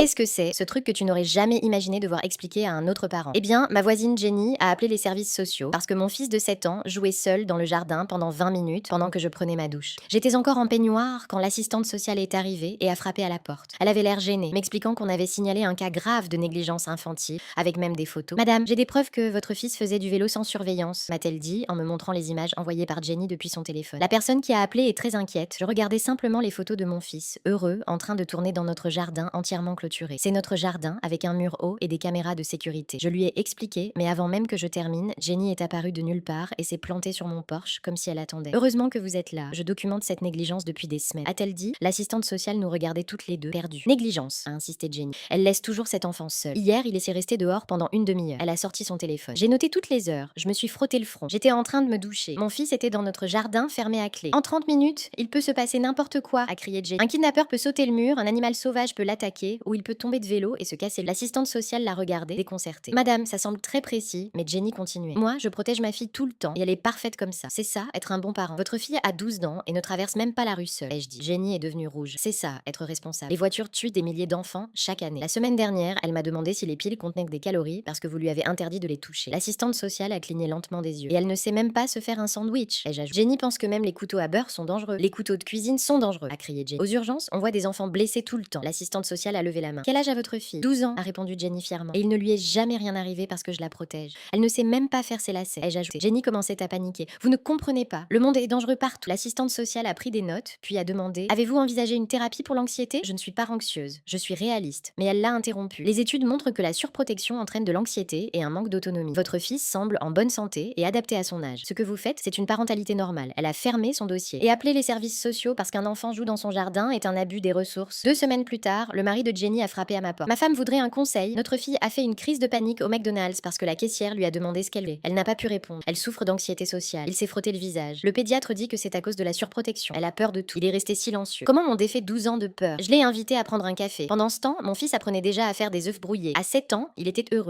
Qu'est-ce que c'est, ce truc que tu n'aurais jamais imaginé devoir expliquer à un autre parent? Eh bien, ma voisine Jenny a appelé les services sociaux parce que mon fils de 7 ans jouait seul dans le jardin pendant 20 minutes pendant que je prenais ma douche. J'étais encore en peignoir quand l'assistante sociale est arrivée et a frappé à la porte. Elle avait l'air gênée, m'expliquant qu'on avait signalé un cas grave de négligence infantile, avec même des photos. Madame, j'ai des preuves que votre fils faisait du vélo sans surveillance, m'a-t-elle dit en me montrant les images envoyées par Jenny depuis son téléphone. La personne qui a appelé est très inquiète. Je regardais simplement les photos de mon fils, heureux, en train de tourner dans notre jardin entièrement clôturé. C'est notre jardin avec un mur haut et des caméras de sécurité. Je lui ai expliqué, mais avant même que je termine, Jenny est apparue de nulle part et s'est plantée sur mon porche comme si elle attendait. Heureusement que vous êtes là. Je documente cette négligence depuis des semaines. A-t-elle dit? L'assistante sociale nous regardait toutes les deux, perdues. Négligence, a insisté Jenny. Elle laisse toujours cet enfant seul. Hier, il s'est resté dehors pendant une demi-heure. Elle a sorti son téléphone. J'ai noté toutes les heures. Je me suis frotté le front. J'étais en train de me doucher. Mon fils était dans notre jardin fermé à clé. En 30 minutes, il peut se passer n'importe quoi, a crié Jenny. Un kidnappeur peut sauter le mur, un animal sauvage peut l'attaquer, ou il peut tomber de vélo et se casser. L'assistante sociale l'a regardée, déconcertée. Madame, ça semble très précis, mais Jenny continuait. Moi, je protège ma fille tout le temps et elle est parfaite comme ça. C'est ça, être un bon parent. Votre fille a 12 ans et ne traverse même pas la rue seule, ai-je dit. Jenny est devenue rouge. C'est ça, être responsable. Les voitures tuent des milliers d'enfants chaque année. La semaine dernière, elle m'a demandé si les piles contenaient que des calories parce que vous lui avez interdit de les toucher. L'assistante sociale a cligné lentement des yeux. Et elle ne sait même pas se faire un sandwich, ai-je ajouté. Jenny pense que même les couteaux à beurre sont dangereux. Les couteaux de cuisine sont dangereux, a crié Jenny. Aux urgences, on voit des enfants blessés tout le temps. L'assistante sociale a levé la main. Quel âge a votre fille? 12 ans, a répondu Jenny fièrement. Et il ne lui est jamais rien arrivé parce que je la protège. Elle ne sait même pas faire ses lacets, ai-je ajouté. Jenny commençait à paniquer. Vous ne comprenez pas. Le monde est dangereux partout. L'assistante sociale a pris des notes, puis a demandé: avez-vous envisagé une thérapie pour l'anxiété? Je ne suis pas anxieuse. Je suis réaliste. Mais elle l'a interrompu. Les études montrent que la surprotection entraîne de l'anxiété et un manque d'autonomie. Votre fils semble en bonne santé et adapté à son âge. Ce que vous faites, c'est une parentalité normale. Elle a fermé son dossier et appelé les services sociaux parce qu'un enfant joue dans son jardin est un abus des ressources. 2 semaines plus tard, le mari de Jenny a frappé à ma porte. Ma femme voudrait un conseil. Notre fille a fait une crise de panique au McDonald's parce que la caissière lui a demandé ce qu'elle est. Elle n'a pas pu répondre. Elle souffre d'anxiété sociale. Il s'est frotté le visage. Le pédiatre dit que c'est à cause de la surprotection. Elle a peur de tout. Il est resté silencieux. Comment m'ont défait 12 ans de peur? Je l'ai invité à prendre un café. Pendant ce temps, mon fils apprenait déjà à faire des œufs brouillés. À 7 ans, il était heureux.